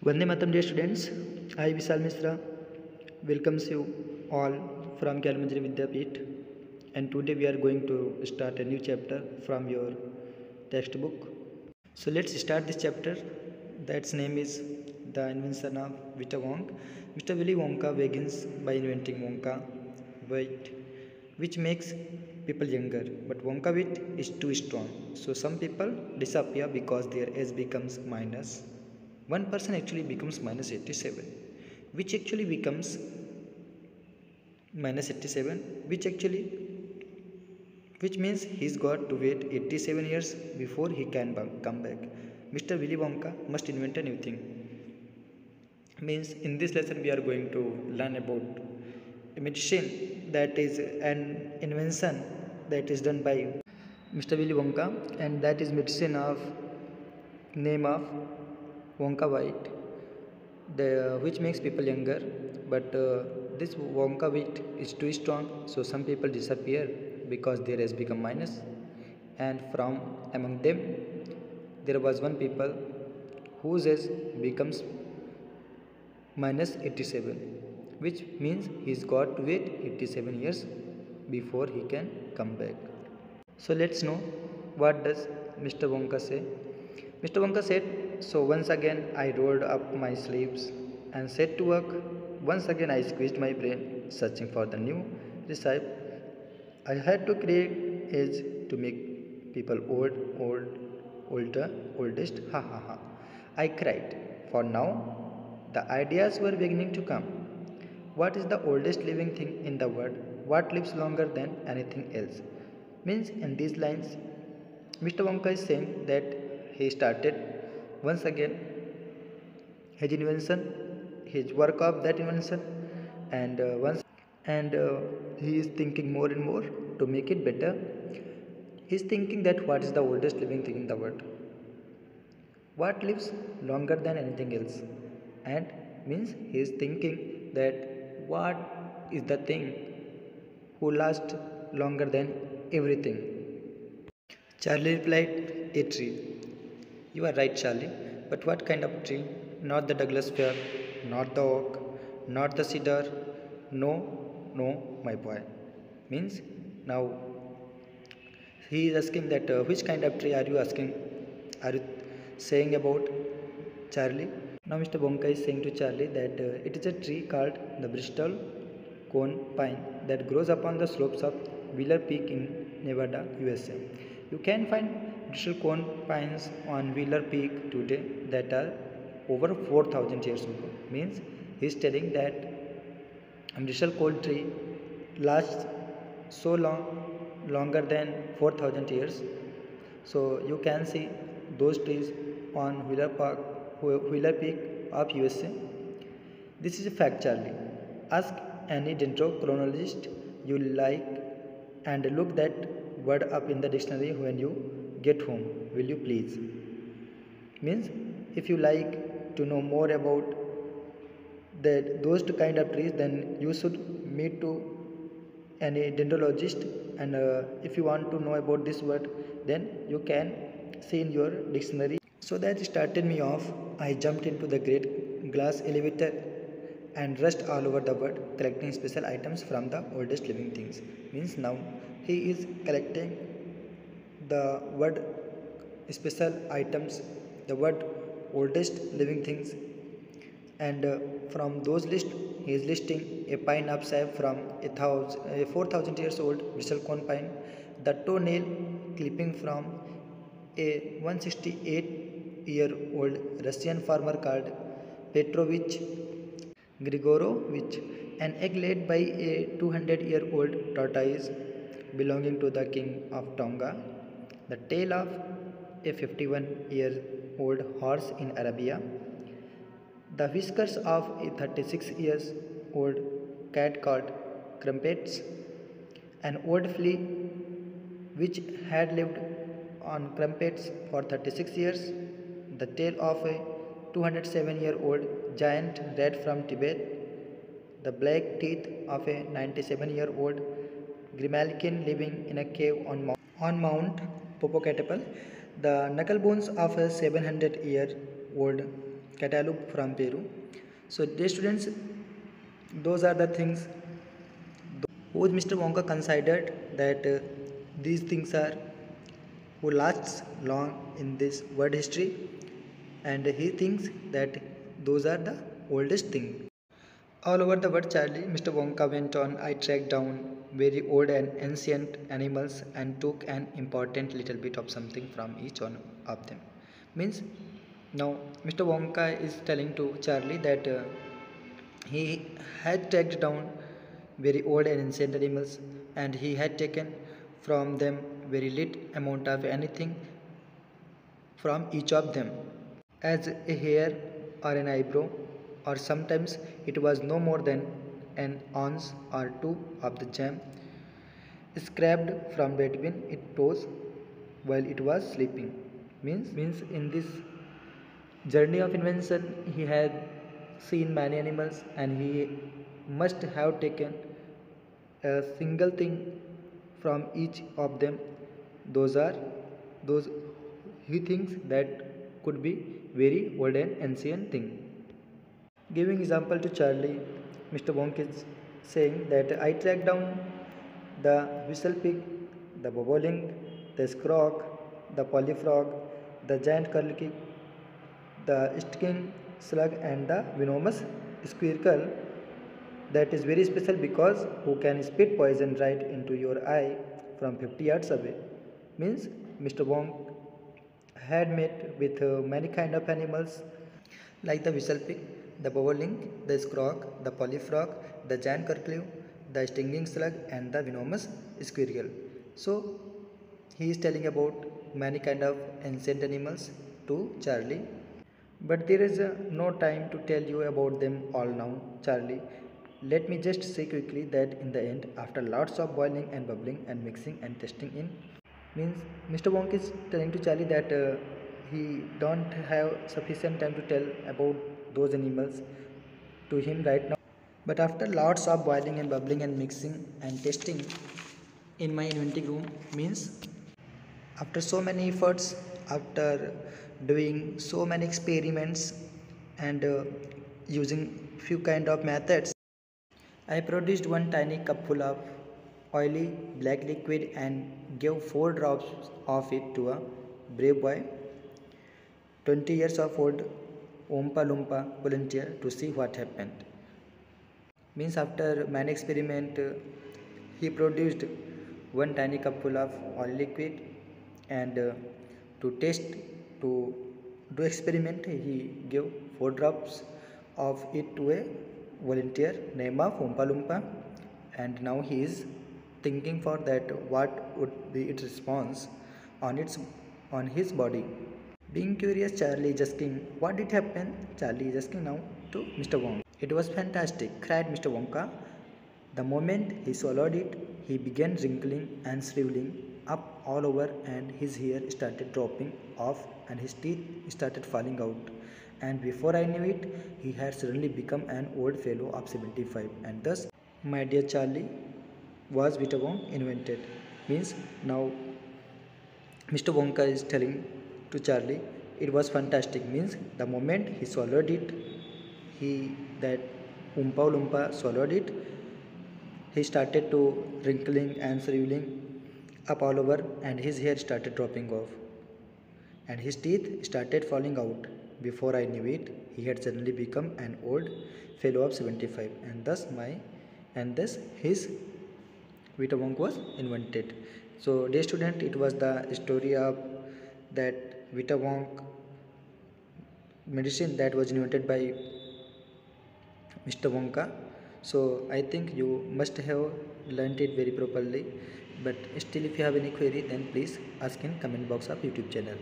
Vande Mataram, dear students. I, Vishal Mishra, welcomes you all from Kalmanjari Vidyapeeth. And today we are going to start a new chapter from your textbook. So let's start this chapter. That's name is The Invention of Vita Wonk. Mr. Willy Wonka begins by inventing Wonka wheat, which makes people younger. But Wonka wheat is too strong, so some people disappear because their age becomes minus. One person actually becomes minus 87, which actually becomes minus 87, which means he's got to wait 87 years before he can come back. Mr. Willy Wonka must invent a new thing. Means in this lesson we are going to learn about a medicine that is an invention that is done by Mr. Willy Wonka, and that is medicine of name of Wonka White, which makes people younger. But this Wonka wheat is too strong, so some people disappear because their age become minus. And from among them, there was one people whose age becomes minus 87, which means he's got to wait 87 years before he can come back. So let's know what does Mr. Wonka say. Mr. Wonka said, so once again I rolled up my sleeves and set to work. Once again I squeezed my brain, searching for the new recipe. I had to create age to make people older, oldest, ha ha ha. I cried, for now the ideas were beginning to come. What is the oldest living thing in the world? What lives longer than anything else? Means in these lines, Mr. Wonka is saying that he started once again his invention, his work of that invention, and he is thinking more and more to make it better. He is thinking that what is the oldest living thing in the world? What lives longer than anything else? And means he is thinking that what is the thing who lasts longer than everything? Charlie replied, a tree. You are right, Charlie, but what kind of tree? Not the Douglas fir, not the oak, not the cedar. No, no, my boy. Means now he is asking that which kind of tree are you asking? Are you saying about Charlie? Now Mr. Wonka is saying to Charlie that it is a tree called the Bristol cone pine that grows upon the slopes of Wheeler Peak in Nevada, USA. You can find Bristol cone pines on Wheeler Peak today that are over 4,000 years old. Means he is telling that a Bristol cone tree lasts so longer than 4,000 years. So you can see those trees on Wheeler Peak of USA. This is a fact, Charlie. Ask any dendrochronologist you like and look that word up in the dictionary when you get home. Will you please? Means if you like to know more about those two kind of trees, then you should meet to any dendrologist, and if you want to know about this word, then you can see in your dictionary. So that started me off. I jumped into the great glass elevator and rushed all over the world collecting special items from the oldest living things. Means now he is collecting the word special items, the word oldest living things, and from those list he is listing a pine upside from a 4,000 years old Bristol cone pine, the toenail clipping from a 168-year-old Russian farmer called Petrovich Grigorovich, an egg laid by a 200-year-old tortoise belonging to the king of Tonga, the tail of a 51-year-old horse in Arabia, the whiskers of a 36-year-old cat called Crumpets, an old flea which had lived on Crumpets for 36 years, the tail of a 207-year-old giant rat from Tibet, the black teeth of a 97-year-old Grimalkin living in a cave on Mount Popocatépetl, the knuckle bones of a 700-year-old cantaloupe from Peru. So dear students, those are the things which Mr. Wonka considered that these things are who lasts long in this world history, and he thinks that those are the oldest thing. All over the world, Charlie, Mr. Wonka went on. I tracked down very old and ancient animals and took an important little bit of something from each one of them. Means now Mr. Wonka is telling to Charlie that he had tracked down very old and ancient animals, and he had taken from them very little amount of anything from each of them, as a hair or an eyebrow, or sometimes it was no more than an ounce or two of the jam scraped from between its toes while it was sleeping. Means in this journey of invention he had seen many animals, and he must have taken a single thing from each of them. Those are those he thinks that could be very old and ancient thing. Giving example to Charlie, Mr. Wonk is saying that I tracked down the whistle pig, the bobolink, the scrog, the polyfrog, the giant curlew, the stinging slug, and the venomous squircle. That is very special because who can spit poison right into your eye from 50 yards away. Means Mr. Wong had met with many kind of animals like the whistle pig, the bobolink, the scrog, the polyfrog, the giant curlew, the stinging slug, and the venomous squirrel. So he is telling about many kind of ancient animals to Charlie. But there is no time to tell you about them all now, Charlie. Let me just say quickly that in the end, after lots of boiling and bubbling and mixing and testing in, means Mr. Wonk is telling to Charlie that he don't have sufficient time to tell about those animals to him right now. But after lots of boiling and bubbling and mixing and testing in my inventing room, means after so many efforts, after doing so many experiments and using few kind of methods, I produced one tiny cupful of oily black liquid and gave 4 drops of it to a brave boy, 20 years of old Oompa Loompa volunteer, to see what happened. Means after many experiment, he produced one tiny cupful of oil liquid, and to test, to do experiment, he gave 4 drops of it to a volunteer named of Oompa Loompa, and now he is thinking for that what would be its response on his body. Being curious, Charlie is asking what did happen. Charlie is asking now to Mr. Wong. It was fantastic, cried Mr. Wonka. The moment he swallowed it, he began wrinkling and shriveling up all over, and his hair started dropping off, and his teeth started falling out. And before I knew it, he had suddenly become an old fellow of 75. And thus, my dear Charlie, was Vita Wong invented. Means now Mr. Wonka is telling to Charlie, it was fantastic. Means the moment he swallowed it, that Oompa Loompa swallowed it, he started to wrinkling and shriveling up all over, and his hair started dropping off, and his teeth started falling out. Before I knew it, he had suddenly become an old fellow of 75, and thus his Vita Wong was invented. So, dear student, it was the story of that Vita Wong medicine that was invented by Mr. Wonka. So I think you must have learnt it very properly. But still, if you have any query, then please ask in comment box of YouTube channel.